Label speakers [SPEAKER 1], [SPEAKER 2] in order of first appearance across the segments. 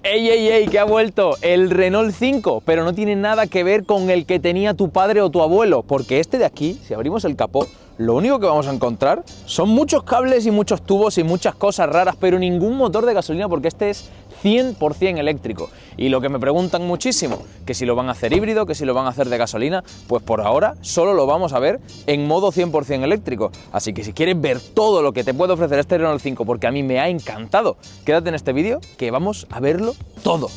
[SPEAKER 1] ¡Ey, ey, ey! Que ha vuelto el Renault 5, pero no tiene nada que ver con el que tenía tu padre o tu abuelo, porque este de aquí, si abrimos el capó, lo único que vamos a encontrar son muchos cables y muchos tubos y muchas cosas raras, pero ningún motor de gasolina, porque este es 100% eléctrico. Y lo que me preguntan muchísimo, que si lo van a hacer híbrido, que si lo van a hacer de gasolina, pues por ahora solo lo vamos a ver en modo 100% eléctrico. Así que si quieres ver todo lo que te puede ofrecer este Renault 5, porque a mí me ha encantado, quédate en este vídeo que vamos a verlo todo.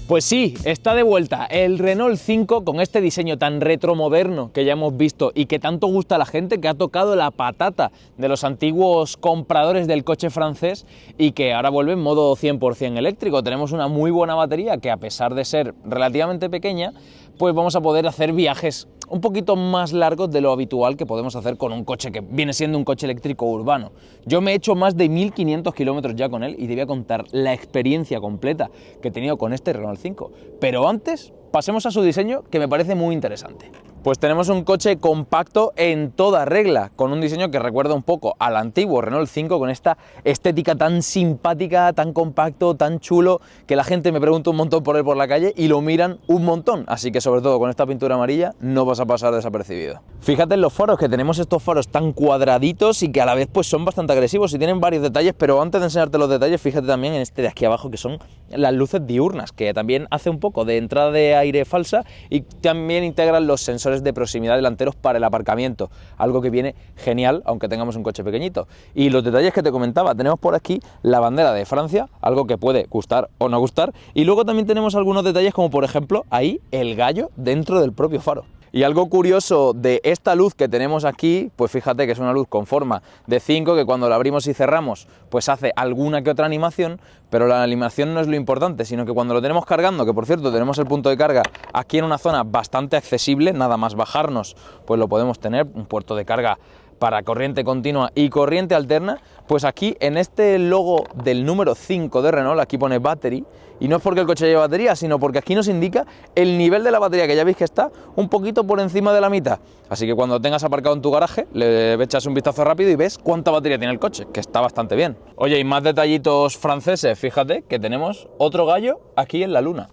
[SPEAKER 1] Pues sí, está de vuelta el Renault 5 con este diseño tan retromoderno que ya hemos visto y que tanto gusta a la gente, que ha tocado la patata de los antiguos compradores del coche francés y que ahora vuelve en modo 100% eléctrico. Tenemos una muy buena batería que, a pesar de ser relativamente pequeña, pues vamos a poder hacer viajes un poquito más largos de lo habitual que podemos hacer con un coche que viene siendo un coche eléctrico urbano. Yo me he hecho más de 1500 kilómetros ya con él y te voy a contar la experiencia completa que he tenido con este Renault 5. Pero antes, pasemos a su diseño, que me parece muy interesante. Pues tenemos un coche compacto en toda regla, con un diseño que recuerda un poco al antiguo Renault 5, con esta estética tan simpática, tan compacto, tan chulo, que la gente me pregunta un montón por él por la calle y lo miran un montón. Así que, sobre todo con esta pintura amarilla, no vas a pasar desapercibido. Fíjate en los faros, que tenemos estos faros tan cuadraditos y que a la vez pues son bastante agresivos y tienen varios detalles, pero antes de enseñarte los detalles, fíjate también en este de aquí abajo, que son las luces diurnas, que también hace un poco de entrada de aire falsa y también integran los sensores de proximidad delanteros para el aparcamiento, algo que viene genial aunque tengamos un coche pequeñito. Y los detalles que te comentaba, tenemos por aquí la bandera de Francia, algo que puede gustar o no gustar, y luego también tenemos algunos detalles como, por ejemplo, ahí el gallo dentro del propio faro. Y algo curioso de esta luz que tenemos aquí, pues fíjate que es una luz con forma de 5, que cuando la abrimos y cerramos pues hace alguna que otra animación, pero la animación no es lo importante, sino que cuando lo tenemos cargando, que por cierto tenemos el punto de carga aquí en una zona bastante accesible, nada más bajarnos pues lo podemos tener, un puerto de carga para corriente continua y corriente alterna, pues aquí en este logo del número 5 de Renault, aquí pone battery, y no es porque el coche lleve batería, sino porque aquí nos indica el nivel de la batería, que ya veis que está un poquito por encima de la mitad. Así que cuando tengas aparcado en tu garaje, le echas un vistazo rápido y ves cuánta batería tiene el coche, que está bastante bien. Oye, y más detallitos franceses, fíjate que tenemos otro gallo aquí en la luna.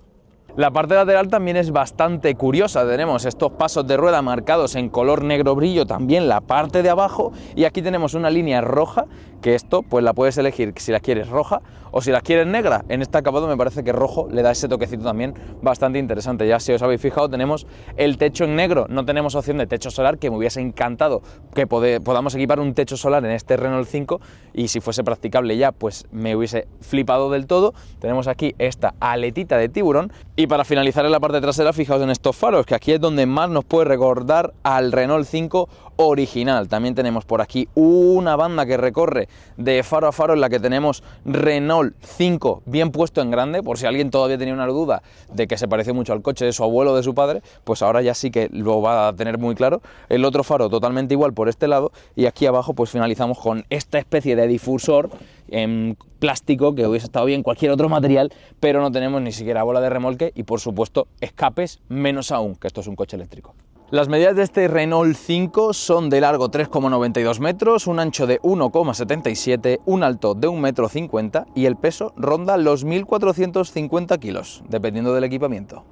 [SPEAKER 1] La parte lateral también es bastante curiosa, tenemos estos pasos de rueda marcados en color negro brillo, también la parte de abajo, y aquí tenemos una línea roja, que esto pues la puedes elegir si la quieres roja o si la quieres negra. En este acabado me parece que rojo le da ese toquecito también bastante interesante. Ya si os habéis fijado, tenemos el techo en negro, no tenemos opción de techo solar, que me hubiese encantado que podamos equipar un techo solar en este Renault 5, y si fuese practicable ya pues me hubiese flipado del todo. Tenemos aquí esta aletita de tiburón, y para finalizar en la parte trasera, fijaos en estos faros, que aquí es donde más nos puede recordar al Renault 5 original. También tenemos por aquí una banda que recorre de faro a faro, en la que tenemos Renault 5 bien puesto en grande, por si alguien todavía tenía una duda de que se parece mucho al coche de su abuelo o de su padre, pues ahora ya sí que lo va a tener muy claro. El otro faro totalmente igual por este lado, y aquí abajo pues finalizamos con esta especie de difusor en plástico, que hubiese estado bien cualquier otro material, pero no tenemos ni siquiera bola de remolque y por supuesto escapes, menos aún, que esto es un coche eléctrico. Las medidas de este Renault 5 son de largo 3,92 metros, un ancho de 1,77, un alto de 1,50 m y el peso ronda los 1.450 kilos, dependiendo del equipamiento.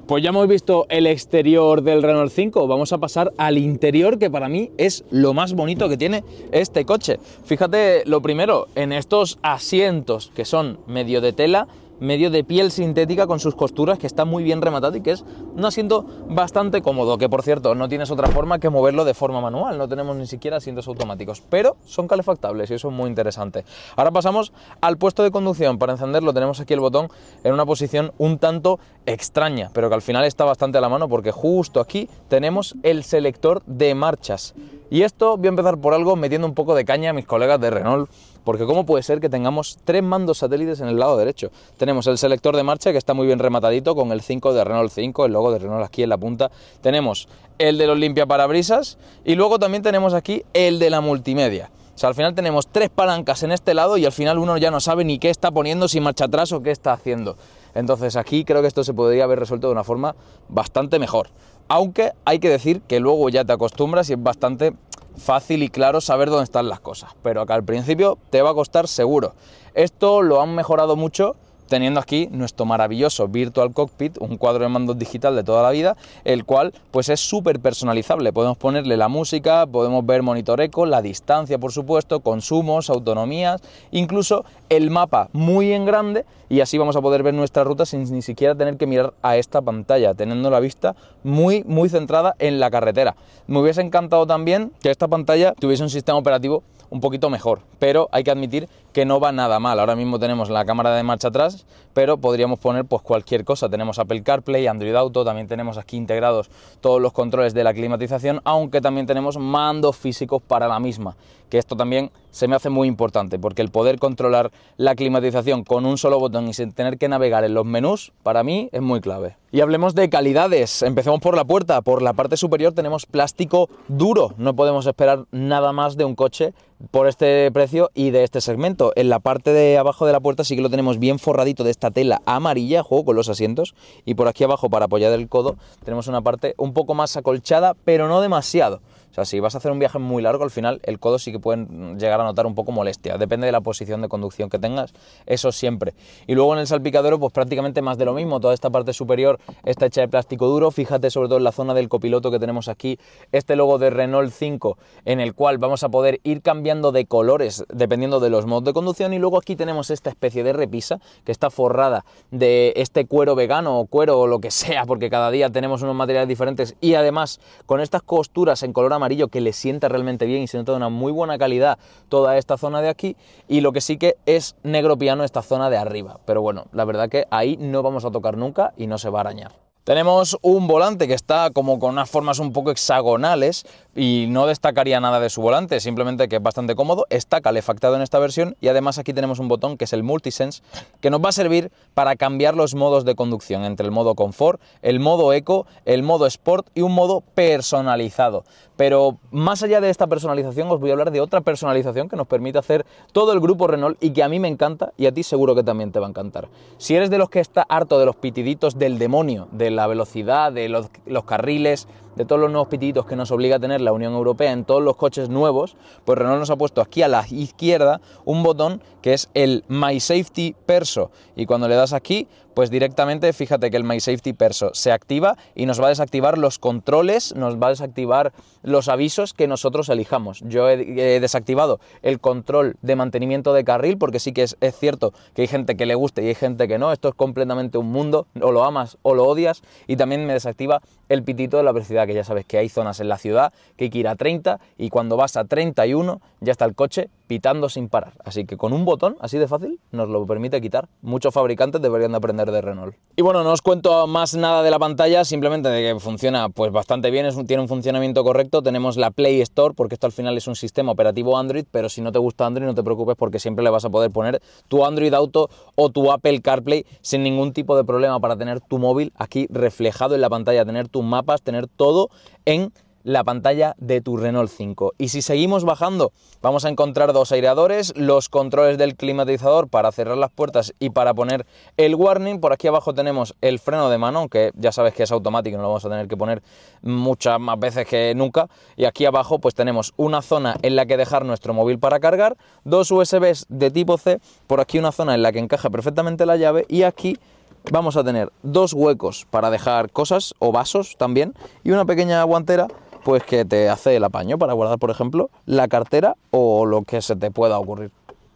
[SPEAKER 1] Pues ya hemos visto el exterior del Renault 5, vamos a pasar al interior, que para mí es lo más bonito que tiene este coche. Fíjate lo primero en estos asientos, que son medio de tela, medio de piel sintética con sus costuras, que está muy bien rematado y que es un asiento bastante cómodo, que por cierto no tienes otra forma que moverlo de forma manual, no tenemos ni siquiera asientos automáticos, pero son calefactables y eso es muy interesante. Ahora pasamos al puesto de conducción. Para encenderlo tenemos aquí el botón en una posición un tanto extraña, pero que al final está bastante a la mano, porque justo aquí tenemos el selector de marchas. Y esto voy a empezar por algo metiendo un poco de caña a mis colegas de Renault, porque ¿cómo puede ser que tengamos 3 mandos satélites en el lado derecho? Tenemos el selector de marcha, que está muy bien rematadito con el 5 de Renault 5, el logo de Renault aquí en la punta. Tenemos el de los limpiaparabrisas y luego también tenemos aquí el de la multimedia. O sea, al final tenemos 3 palancas en este lado y al final uno ya no sabe ni qué está poniendo, si marcha atrás o qué está haciendo. Entonces aquí creo que esto se podría haber resuelto de una forma bastante mejor. aunque hay que decir que luego ya te acostumbras y es bastante fácil y claro saber dónde están las cosas, pero acá al principio te va a costar seguro. Esto lo han mejorado mucho teniendo aquí nuestro maravilloso Virtual Cockpit, un cuadro de mandos digital de toda la vida, el cual pues es súper personalizable. Podemos ponerle la música, podemos ver monitor eco, la distancia por supuesto, consumos, autonomías, incluso el mapa muy en grande, y así vamos a poder ver nuestra ruta sin ni siquiera tener que mirar a esta pantalla, teniendo la vista muy centrada en la carretera. Me hubiese encantado también que esta pantalla tuviese un sistema operativo un poquito mejor, pero hay que admitir que no va nada mal. Ahora mismo tenemos la cámara de marcha atrás, pero podríamos poner pues cualquier cosa. Tenemos Apple CarPlay, Android Auto, también tenemos aquí integrados todos los controles de la climatización, aunque también tenemos mandos físicos para la misma, que esto también se me hace muy importante, porque el poder controlar la climatización con un solo botón y sin tener que navegar en los menús, para mí es muy clave. Y hablemos de calidades, empecemos por la puerta. Por la parte superior tenemos plástico duro, no podemos esperar nada más de un coche por este precio y de este segmento. En la parte de abajo de la puerta sí que lo tenemos bien forradito de esta tela amarilla, juego con los asientos, y por aquí abajo para apoyar el codo tenemos una parte un poco más acolchada, pero no demasiado. O sea, si vas a hacer un viaje muy largo, al final el codo sí que pueden llegar a notar un poco molestia, depende de la posición de conducción que tengas, eso siempre. Y luego en el salpicadero pues prácticamente más de lo mismo, toda esta parte superior está hecha de plástico duro. Fíjate sobre todo en la zona del copiloto que tenemos aquí este logo de Renault 5, en el cual vamos a poder ir cambiando de colores dependiendo de los modos de conducción, y luego aquí tenemos esta especie de repisa que está forrada de este cuero vegano o cuero o lo que sea, porque cada día tenemos unos materiales diferentes, y además con estas costuras en color amarillo que le sienta realmente bien y se nota de una muy buena calidad toda esta zona de aquí, y lo que sí que es negro piano esta zona de arriba, pero bueno, la verdad que ahí no vamos a tocar nunca y no se va a arañar. Tenemos un volante que está como con unas formas un poco hexagonales y no destacaría nada de su volante, simplemente que es bastante cómodo, está calefactado en esta versión, y además aquí tenemos un botón que es el Multisense, que nos va a servir para cambiar los modos de conducción entre el modo confort, el modo eco, el modo sport y un modo personalizado. Pero más allá de esta personalización os voy a hablar de otra personalización que nos permite hacer todo el grupo Renault y que a mí me encanta y a ti seguro que también te va a encantar. Si eres de los que está harto de los pitiditos del demonio, de la velocidad, de los carriles, de todos los nuevos pitiditos que nos obliga a tener la Unión Europea en todos los coches nuevos, pues Renault nos ha puesto aquí a la izquierda un botón que es el My Safety Perso, y cuando le das aquí pues directamente fíjate que el My Safety Perso se activa y nos va a desactivar los controles, nos va a desactivar los avisos que nosotros elijamos. Yo he desactivado el control de mantenimiento de carril, porque sí que es cierto que hay gente que le gusta y hay gente que no, esto es completamente un mundo, o lo amas o lo odias, y también me desactiva el pitito de la velocidad, que ya sabes que hay zonas en la ciudad que hay que ir a 30 y cuando vas a 31 ya está el coche pitando sin parar, así que con un botón así de fácil nos lo permite quitar. Muchos fabricantes deberían de aprender de Renault. Y bueno, no os cuento más nada de la pantalla, simplemente de que funciona pues bastante bien, tiene un funcionamiento correcto. Tenemos la Play Store, porque esto al final es un sistema operativo Android, pero si no te gusta Android no te preocupes, porque siempre le vas a poder poner tu Android Auto o tu Apple CarPlay sin ningún tipo de problema, para tener tu móvil aquí reflejado en la pantalla, tener tus mapas, tener todo en la pantalla de tu Renault 5. Y si seguimos bajando vamos a encontrar dos aireadores, los controles del climatizador para cerrar las puertas y para poner el warning. Por aquí abajo tenemos el freno de mano, que ya sabes que es automático, no lo vamos a tener que poner muchas más veces que nunca. Y aquí abajo pues tenemos una zona en la que dejar nuestro móvil para cargar, dos USBs de tipo C, por aquí una zona en la que encaja perfectamente la llave, y aquí vamos a tener dos huecos para dejar cosas o vasos también, y una pequeña guantera pues que te hace el apaño para guardar, por ejemplo, la cartera o lo que se te pueda ocurrir.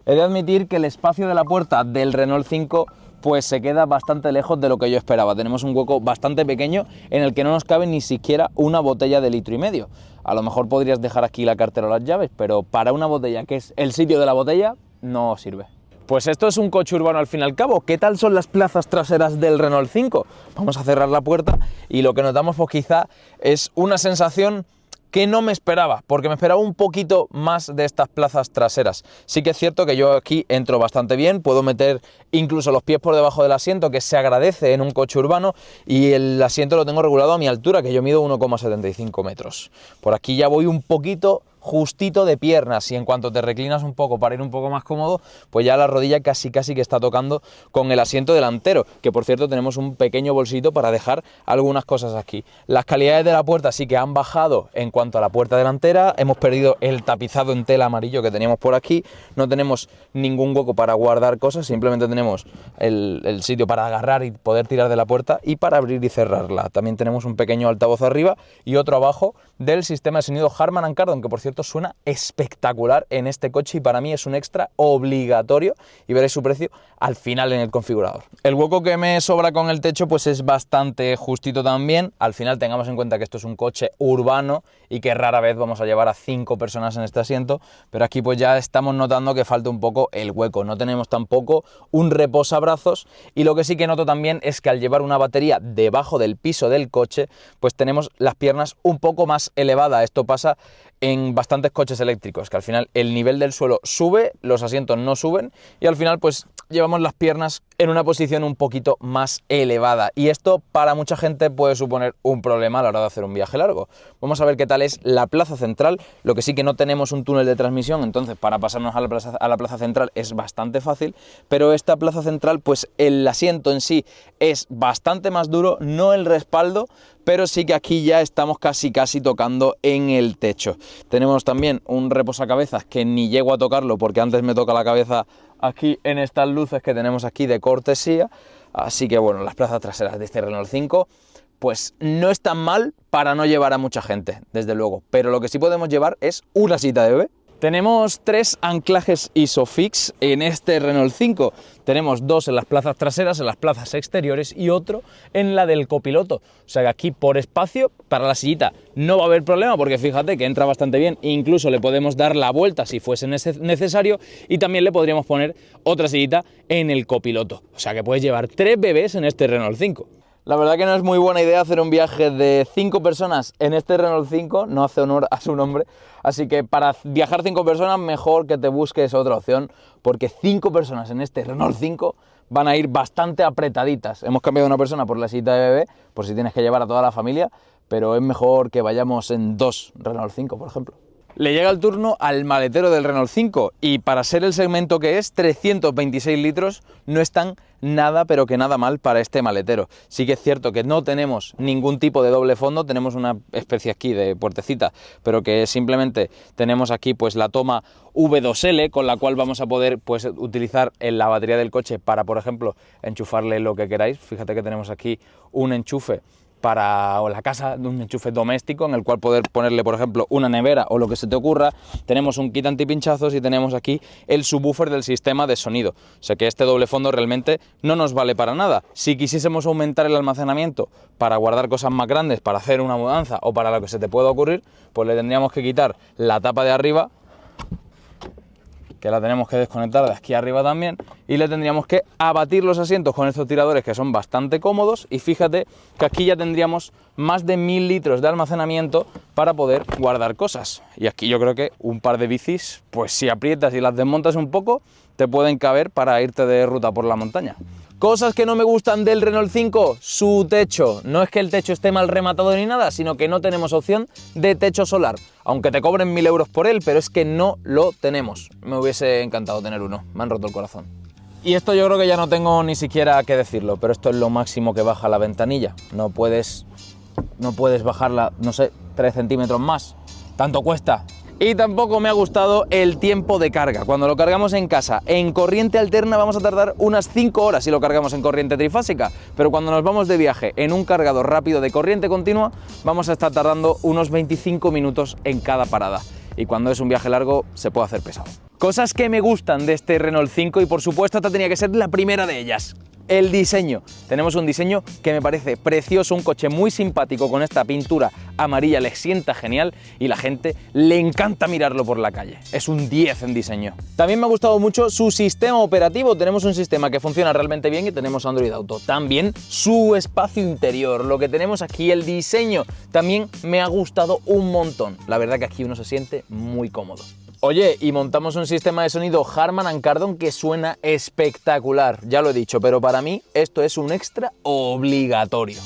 [SPEAKER 1] He de admitir que el espacio de la puerta del Renault 5 pues se queda bastante lejos de lo que yo esperaba. Tenemos un hueco bastante pequeño en el que no nos cabe ni siquiera una botella de 1,5 litros. A lo mejor podrías dejar aquí la cartera o las llaves, pero para una botella, que es el sitio de la botella, no sirve. Pues esto es un coche urbano al fin y al cabo. ¿Qué tal son las plazas traseras del Renault 5? Vamos a cerrar la puerta y lo que notamos pues quizá es una sensación que no me esperaba, porque me esperaba un poquito más de estas plazas traseras. Sí que es cierto que yo aquí entro bastante bien, puedo meter incluso los pies por debajo del asiento, que se agradece en un coche urbano, y el asiento lo tengo regulado a mi altura, que yo mido 1,75 metros. Por aquí ya voy un poquito justito de piernas, y en cuanto te reclinas un poco para ir un poco más cómodo, pues ya la rodilla casi que está tocando con el asiento delantero, que por cierto tenemos un pequeño bolsito para dejar algunas cosas aquí. Las calidades de la puerta sí que han bajado en cuanto a la puerta delantera, hemos perdido el tapizado en tela amarillo que teníamos por aquí, no tenemos ningún hueco para guardar cosas, simplemente tenemos el sitio para agarrar y poder tirar de la puerta y para abrir y cerrarla. También tenemos un pequeño altavoz arriba y otro abajo del sistema de sonido Harman & Kardon, que por cierto suena espectacular en este coche y para mí es un extra obligatorio, y veréis su precio al final en el configurador. El hueco que me sobra con el techo pues es bastante justito también. Al final tengamos en cuenta que esto es un coche urbano y que rara vez vamos a llevar a 5 personas en este asiento, pero aquí pues ya estamos notando que falta un poco el hueco, no tenemos tampoco un reposabrazos, y lo que sí que noto también es que al llevar una batería debajo del piso del coche pues tenemos las piernas un poco más elevadas. Esto pasa en bastantes coches eléctricos, que al final el nivel del suelo sube, los asientos no suben y al final pues llevamos las piernas en una posición un poquito más elevada, y esto para mucha gente puede suponer un problema a la hora de hacer un viaje largo. Vamos a ver qué tal es la plaza central. Lo que sí que no tenemos un túnel de transmisión, entonces para pasarnos a la plaza central es bastante fácil, pero esta plaza central pues el asiento en sí es bastante más duro, no el respaldo, pero sí que aquí ya estamos casi tocando en el techo. Tenemos también un reposacabezas que ni llego a tocarlo porque antes me toca la cabeza aquí en estas luces que tenemos aquí de cortesía. Así que bueno, las plazas traseras de este Renault 5 pues no están mal para no llevar a mucha gente, desde luego, pero lo que sí podemos llevar es una silla de bebé. Tenemos 3 anclajes ISOFIX en este Renault 5. Tenemos 2 en las plazas traseras, en las plazas exteriores, y otro en la del copiloto. O sea que aquí por espacio para la sillita no va a haber problema, porque fíjate que entra bastante bien. Incluso le podemos dar la vuelta si fuese necesario, y también le podríamos poner otra sillita en el copiloto. O sea que puedes llevar 3 bebés en este Renault 5. La verdad que no es muy buena idea hacer un viaje de 5 personas en este Renault 5, no hace honor a su nombre, así que para viajar 5 personas mejor que te busques otra opción, porque 5 personas en este Renault 5 van a ir bastante apretaditas. Hemos cambiado una persona por la sillita de bebé, por si tienes que llevar a toda la familia, pero es mejor que vayamos en 2 Renault 5, por ejemplo. Le llega el turno al maletero del Renault 5 y para ser el segmento que es, 326 litros, no están nada pero que nada mal para este maletero. Sí que es cierto que no tenemos ningún tipo de doble fondo, tenemos una especie aquí de puertecita, pero que simplemente tenemos aquí pues la toma V2L, con la cual vamos a poder pues utilizar en la batería del coche para, por ejemplo, enchufarle lo que queráis. Fíjate que tenemos aquí un enchufe para la casa, de un enchufe doméstico en el cual poder ponerle, por ejemplo, una nevera o lo que se te ocurra. Tenemos un kit antipinchazos y tenemos aquí el subwoofer del sistema de sonido. O sea que este doble fondo realmente no nos vale para nada. Si quisiésemos aumentar el almacenamiento para guardar cosas más grandes, para hacer una mudanza o para lo que se te pueda ocurrir, pues le tendríamos que quitar la tapa de arriba, que la tenemos que desconectar de aquí arriba también, y le tendríamos que abatir los asientos con estos tiradores que son bastante cómodos, y fíjate que aquí ya tendríamos más de 1000 litros de almacenamiento para poder guardar cosas. Y aquí yo creo que un par de bicis, pues si aprietas y las desmontas un poco, te pueden caber para irte de ruta por la montaña. Cosas que no me gustan del Renault 5, su techo. No es que el techo esté mal rematado ni nada, sino que no tenemos opción de techo solar. Aunque te cobren 1000 euros por él, pero es que no lo tenemos. Me hubiese encantado tener uno, me han roto el corazón. Y esto yo creo que ya no tengo ni siquiera que decirlo, pero esto es lo máximo que baja la ventanilla. No puedes bajarla, no sé, 3 centímetros más. Tanto cuesta. Y tampoco me ha gustado el tiempo de carga. Cuando lo cargamos en casa en corriente alterna vamos a tardar unas 5 horas si lo cargamos en corriente trifásica, pero cuando nos vamos de viaje en un cargador rápido de corriente continua vamos a estar tardando unos 25 minutos en cada parada. Y cuando es un viaje largo se puede hacer pesado. Cosas que me gustan de este Renault 5, y por supuesto esta tenía que ser la primera de ellas. El diseño. Tenemos un diseño que me parece precioso, un coche muy simpático con esta pintura amarilla, le sienta genial y la gente le encanta mirarlo por la calle. Es un 10 en diseño. También me ha gustado mucho su sistema operativo. Tenemos un sistema que funciona realmente bien y tenemos Android Auto. También su espacio interior, lo que tenemos aquí, el diseño, también me ha gustado un montón. La verdad que aquí uno se siente muy cómodo. Oye, y montamos un sistema de sonido Harman & Kardon que suena espectacular, ya lo he dicho, pero para mí esto es un extra obligatorio.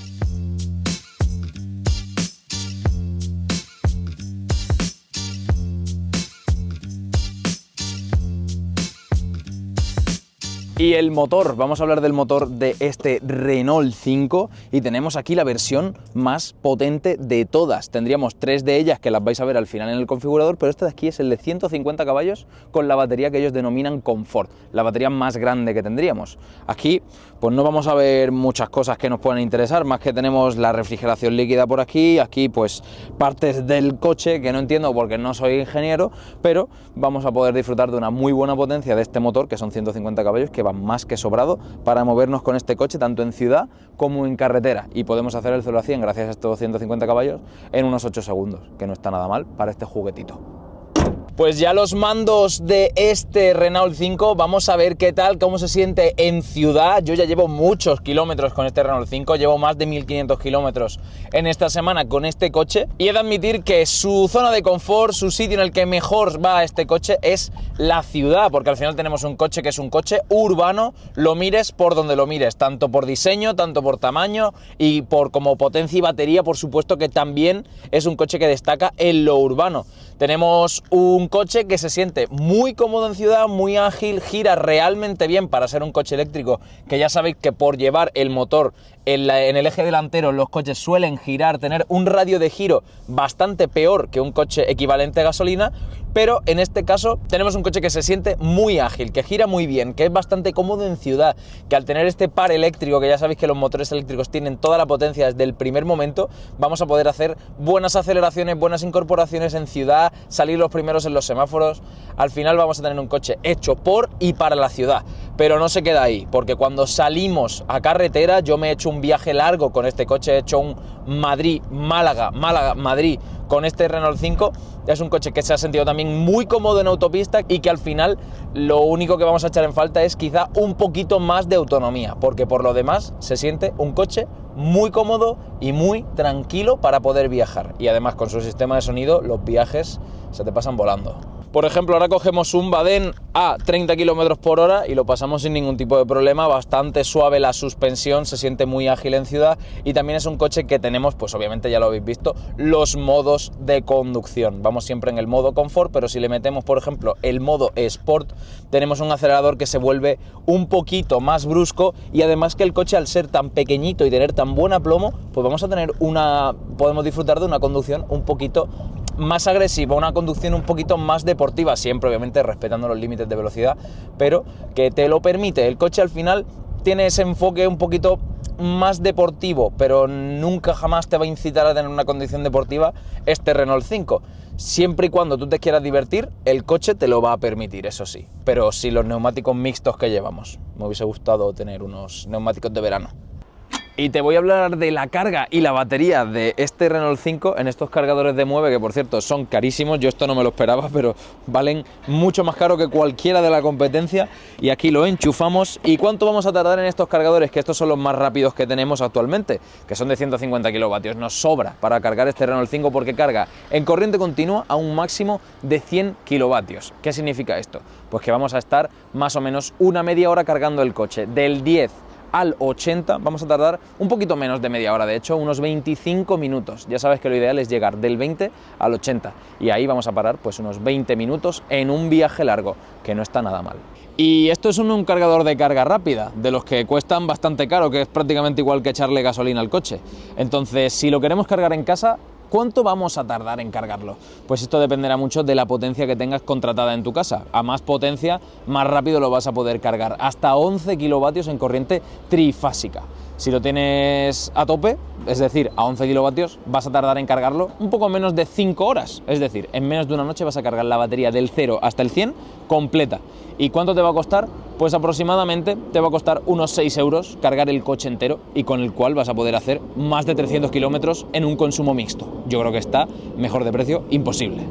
[SPEAKER 1] Y el motor, vamos a hablar del motor de este Renault 5 y tenemos aquí la versión más potente de todas. Tendríamos 3 de ellas que las vais a ver al final en el configurador, pero este de aquí es el de 150 caballos con la batería que ellos denominan Comfort, la batería más grande que tendríamos. Aquí pues no vamos a ver muchas cosas que nos puedan interesar, más que tenemos la refrigeración líquida por aquí pues partes del coche que no entiendo porque no soy ingeniero, pero vamos a poder disfrutar de una muy buena potencia de este motor, que son 150 caballos, que va más que sobrado para movernos con este coche tanto en ciudad como en carretera, y podemos hacer el 0 a 100 gracias a estos 150 caballos en unos 8 segundos, que no está nada mal para este juguetito. Pues ya los mandos de este Renault 5, vamos a ver qué tal, cómo se siente en ciudad. Yo ya llevo muchos kilómetros con este Renault 5, llevo más de 1500 kilómetros en esta semana con este coche, y he de admitir que su zona de confort, su sitio en el que mejor va este coche es la ciudad, porque al final tenemos un coche que es un coche urbano, lo mires por donde lo mires, tanto por diseño, tanto por tamaño y por como potencia y batería, por supuesto que también es un coche que destaca en lo urbano. Tenemos un coche que se siente muy cómodo en ciudad, muy ágil, gira realmente bien para ser un coche eléctrico, que ya sabéis que por llevar el motor en el eje delantero los coches suelen girar, tener un radio de giro bastante peor que un coche equivalente a gasolina, pero en este caso tenemos un coche que se siente muy ágil, que gira muy bien, que es bastante cómodo en ciudad, que al tener este par eléctrico, que ya sabéis que los motores eléctricos tienen toda la potencia desde el primer momento, vamos a poder hacer buenas aceleraciones, buenas incorporaciones en ciudad, salir los primeros en los semáforos. Al final vamos a tener un coche hecho por y para la ciudad, pero no se queda ahí, porque cuando salimos a carretera, yo me he hecho un viaje largo con este coche, he hecho un Madrid-Málaga, Málaga-Madrid con este Renault 5, es un coche que se ha sentido también muy cómodo en autopista y que al final lo único que vamos a echar en falta es quizá un poquito más de autonomía, porque por lo demás se siente un coche muy cómodo y muy tranquilo para poder viajar, y además con su sistema de sonido los viajes se te pasan volando. Por ejemplo, ahora cogemos un Badén a 30 km por hora y lo pasamos sin ningún tipo de problema, bastante suave la suspensión, se siente muy ágil en ciudad, y también es un coche que tenemos, pues obviamente ya lo habéis visto, los modos de conducción. Vamos siempre en el modo confort, pero si le metemos, por ejemplo, el modo Sport, tenemos un acelerador que se vuelve un poquito más brusco, y además que el coche, al ser tan pequeñito y tener tan buen aplomo, pues vamos a tener podemos disfrutar de una conducción un poquito más agresiva, una conducción un poquito más deportiva, siempre obviamente respetando los límites de velocidad, pero que te lo permite. El coche al final tiene ese enfoque un poquito más deportivo, pero nunca jamás te va a incitar a tener una condición deportiva este Renault 5. Siempre y cuando tú te quieras divertir, el coche te lo va a permitir, eso sí, pero sin los neumáticos mixtos que llevamos. Me hubiese gustado tener unos neumáticos de verano. Y te voy a hablar de la carga y la batería de este Renault 5 en estos cargadores de Mueve, que por cierto son carísimos. Yo esto no me lo esperaba, pero valen mucho más caro que cualquiera de la competencia. Y aquí lo enchufamos. ¿Y cuánto vamos a tardar en estos cargadores? Que estos son los más rápidos que tenemos actualmente, que son de 150 kilovatios. Nos sobra para cargar este Renault 5 porque carga en corriente continua a un máximo de 100 kilovatios. ¿Qué significa esto? Pues que vamos a estar más o menos una media hora cargando el coche. Del 10 al 80 vamos a tardar un poquito menos de media hora, de hecho unos 25 minutos. Ya sabes que lo ideal es llegar del 20 al 80 y ahí vamos a parar pues unos 20 minutos en un viaje largo, que no está nada mal. Y esto es un cargador de carga rápida, de los que cuestan bastante caro, que es prácticamente igual que echarle gasolina al coche. Entonces, si lo queremos cargar en casa, ¿cuánto vamos a tardar en cargarlo? Pues esto dependerá mucho de la potencia que tengas contratada en tu casa. A más potencia, más rápido lo vas a poder cargar. Hasta 11 kilovatios en corriente trifásica. Si lo tienes a tope, es decir, a 11 kilovatios, vas a tardar en cargarlo un poco menos de 5 horas. Es decir, en menos de una noche vas a cargar la batería del 0 hasta el 100 completa. ¿Y cuánto te va a costar? Pues aproximadamente te va a costar unos 6 euros cargar el coche entero, y con el cual vas a poder hacer más de 300 kilómetros en un consumo mixto. Yo creo que está mejor de precio imposible.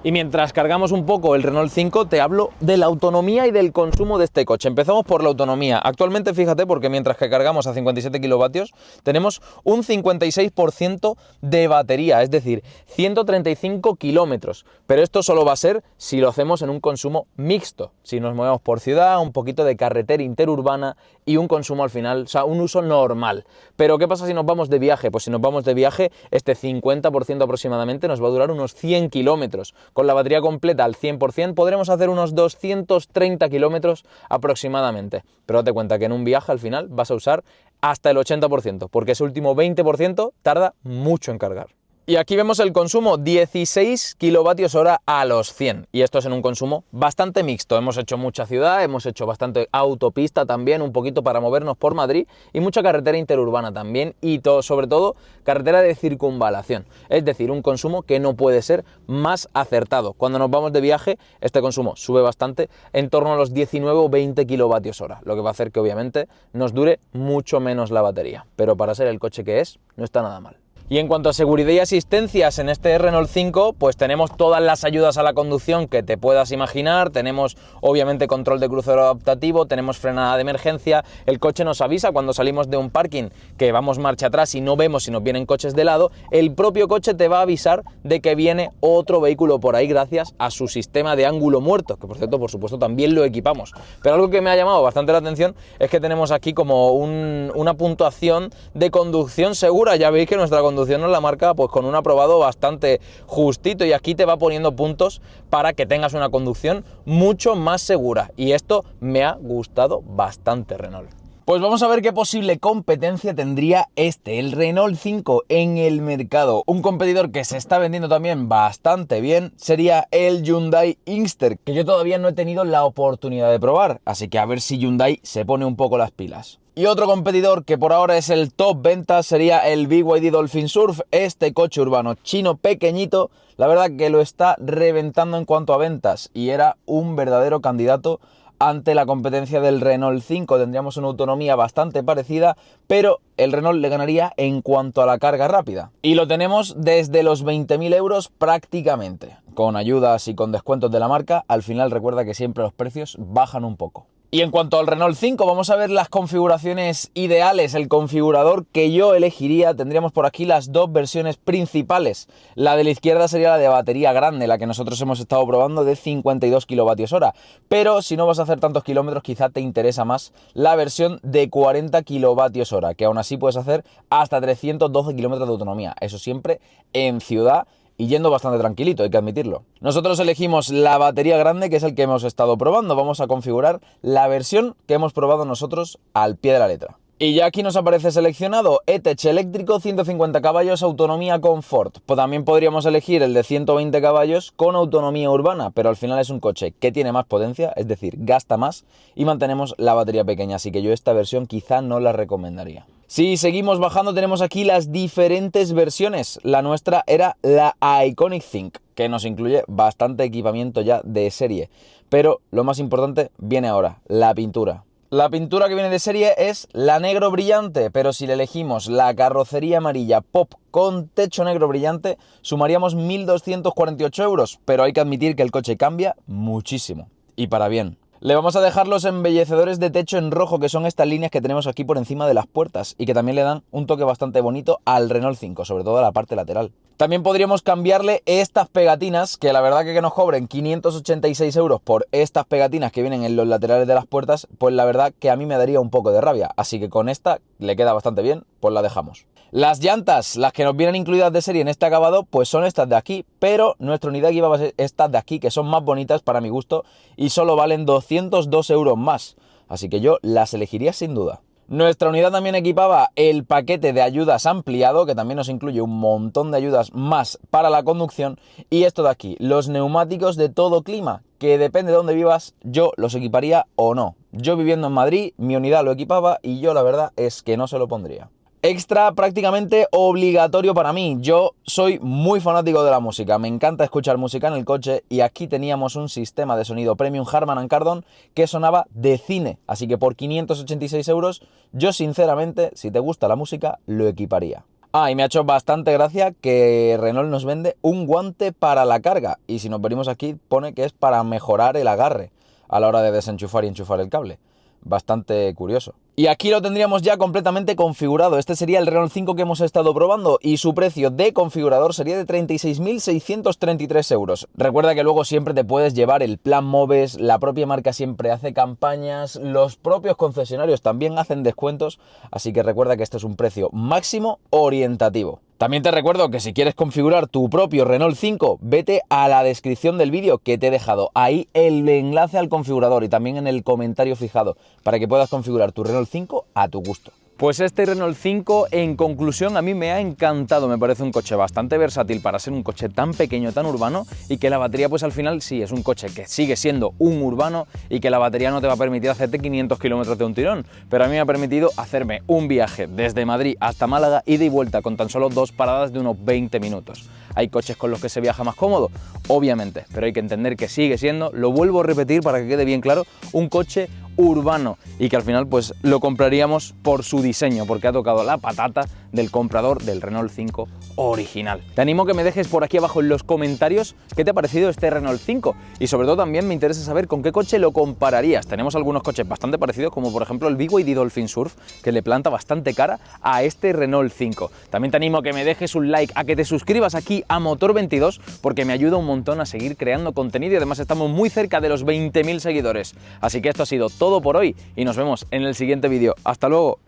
[SPEAKER 1] Y mientras cargamos un poco el Renault 5, te hablo de la autonomía y del consumo de este coche. Empezamos por la autonomía. Actualmente, fíjate, porque mientras que cargamos a 57 kilovatios, tenemos un 56% de batería, es decir, 135 kilómetros. Pero esto solo va a ser si lo hacemos en un consumo mixto. Si nos movemos por ciudad, un poquito de carretera interurbana y un consumo al final, o sea, un uso normal. Pero ¿qué pasa si nos vamos de viaje? Pues si nos vamos de viaje, este 50% aproximadamente nos va a durar unos 100 kilómetros. Con la batería completa al 100% podremos hacer unos 230 kilómetros aproximadamente. Pero date cuenta que en un viaje al final vas a usar hasta el 80%, porque ese último 20% tarda mucho en cargar. Y aquí vemos el consumo, 16 kilovatios hora a los 100. Y esto es en un consumo bastante mixto. Hemos hecho mucha ciudad, hemos hecho bastante autopista también, un poquito para movernos por Madrid y mucha carretera interurbana también y sobre todo carretera de circunvalación. Es decir, un consumo que no puede ser más acertado. Cuando nos vamos de viaje, este consumo sube bastante, en torno a los 19 o 20 kilovatios hora, lo que va a hacer que obviamente nos dure mucho menos la batería. Pero para ser el coche que es, no está nada mal. Y en cuanto a seguridad y asistencias en este Renault 5, pues tenemos todas las ayudas a la conducción que te puedas imaginar, tenemos obviamente control de crucero adaptativo, tenemos frenada de emergencia, el coche nos avisa cuando salimos de un parking que vamos marcha atrás y no vemos si nos vienen coches de lado, el propio coche te va a avisar de que viene otro vehículo por ahí gracias a su sistema de ángulo muerto, que por cierto, por supuesto, también lo equipamos. Pero algo que me ha llamado bastante la atención es que tenemos aquí como una puntuación de conducción segura. Ya veis que nuestra conducción nos la marca pues con un aprobado bastante justito y aquí te va poniendo puntos para que tengas una conducción mucho más segura y esto me ha gustado bastante, Renault. Pues vamos a ver qué posible competencia tendría el Renault 5 en el mercado. Un competidor que se está vendiendo también bastante bien sería el Hyundai Inkster, que yo todavía no he tenido la oportunidad de probar, así que a ver si Hyundai se pone un poco las pilas. Y otro competidor que por ahora es el top ventas sería el BYD Dolphin Surf, este coche urbano chino pequeñito, la verdad que lo está reventando en cuanto a ventas y era un verdadero candidato ante la competencia del Renault 5. Tendríamos una autonomía bastante parecida, pero el Renault le ganaría en cuanto a la carga rápida. Y lo tenemos desde los 20.000 euros prácticamente. Con ayudas y con descuentos de la marca, al final recuerda que siempre los precios bajan un poco. Y en cuanto al Renault 5, vamos a ver las configuraciones ideales, el configurador que yo elegiría. Tendríamos por aquí las dos versiones principales. La de la izquierda sería la de batería grande, la que nosotros hemos estado probando de 52 kilovatios hora. Pero si no vas a hacer tantos kilómetros, quizá te interesa más la versión de 40 kilovatios hora, que aún así puedes hacer hasta 312 kilómetros de autonomía. Eso siempre en ciudad y yendo bastante tranquilito, hay que admitirlo. Nosotros elegimos la batería grande, que es el que hemos estado probando. Vamos a configurar la versión que hemos probado nosotros al pie de la letra. Y ya aquí nos aparece seleccionado E-Tech eléctrico, 150 caballos, autonomía confort. Pues también podríamos elegir el de 120 caballos con autonomía urbana, pero al final es un coche que tiene más potencia, es decir, gasta más y mantenemos la batería pequeña, así que yo esta versión quizá no la recomendaría. Si seguimos bajando tenemos aquí las diferentes versiones. La nuestra era la Iconic Think, que nos incluye bastante equipamiento ya de serie. Pero lo más importante viene ahora, la pintura. La pintura que viene de serie es la negro brillante, pero si le elegimos la carrocería amarilla pop con techo negro brillante, sumaríamos 1.248 euros, pero hay que admitir que el coche cambia muchísimo, y para bien. Le vamos a dejar los embellecedores de techo en rojo, que son estas líneas que tenemos aquí por encima de las puertas y que también le dan un toque bastante bonito al Renault 5, sobre todo a la parte lateral. También podríamos cambiarle estas pegatinas, que la verdad que nos cobren 586 euros por estas pegatinas que vienen en los laterales de las puertas, pues la verdad que a mí me daría un poco de rabia, así que con esta le queda bastante bien, pues la dejamos. Las llantas, las que nos vienen incluidas de serie en este acabado, pues son estas de aquí, pero nuestra unidad iba a ser estas de aquí, que son más bonitas para mi gusto y solo valen 202 euros más, así que yo las elegiría sin duda. Nuestra unidad también equipaba el paquete de ayudas ampliado, que también nos incluye un montón de ayudas más para la conducción, y esto de aquí, los neumáticos de todo clima, que depende de dónde vivas, yo los equiparía o no. Yo viviendo en Madrid, mi unidad lo equipaba y yo la verdad es que no se lo pondría. Extra prácticamente obligatorio para mí. Yo soy muy fanático de la música, me encanta escuchar música en el coche y aquí teníamos un sistema de sonido premium Harman & Kardon que sonaba de cine, así que por 586 euros yo sinceramente, si te gusta la música, lo equiparía. Ah, y me ha hecho bastante gracia que Renault nos vende un guante para la carga y si nos venimos aquí pone que es para mejorar el agarre a la hora de desenchufar y enchufar el cable. Bastante curioso.
[SPEAKER 2] Y aquí lo tendríamos ya completamente configurado. Este sería el Renault 5 que hemos estado probando y su precio de configurador sería de 36.633 euros. Recuerda que luego siempre te puedes llevar el plan Moves, la propia marca siempre hace campañas, los propios concesionarios también hacen descuentos, así que recuerda que este es un precio máximo orientativo. También te recuerdo que si quieres configurar tu propio Renault 5, vete a la descripción del vídeo que te he dejado ahí el enlace al configurador y también en el comentario fijado para que puedas configurar tu Renault 5 a tu gusto.
[SPEAKER 1] Pues este Renault 5, en conclusión, a mí me ha encantado. Me parece un coche bastante versátil para ser un coche tan pequeño, tan urbano, y que la batería, pues al final sí, es un coche que sigue siendo un urbano y que la batería no te va a permitir hacerte 500 kilómetros de un tirón, pero a mí me ha permitido hacerme un viaje desde Madrid hasta Málaga, ida y vuelta, con tan solo 2 paradas de unos 20 minutos. ¿Hay coches con los que se viaja más cómodo? Obviamente, pero hay que entender que sigue siendo, lo vuelvo a repetir para que quede bien claro, un coche urbano y que al final pues lo compraríamos por su diseño, porque ha tocado la patata del comprador del Renault 5 original. Te animo a que me dejes por aquí abajo en los comentarios qué te ha parecido este Renault 5 y sobre todo también me interesa saber con qué coche lo compararías. Tenemos algunos coches bastante parecidos, como por ejemplo el BYD Dolphin Surf, que le planta bastante cara a este Renault 5. También te animo a que me dejes un like, a que te suscribas aquí a Motor22, porque me ayuda un montón a seguir creando contenido y además estamos muy cerca de los 20.000 seguidores. Así que esto ha sido todo por hoy y nos vemos en el siguiente vídeo. ¡Hasta luego!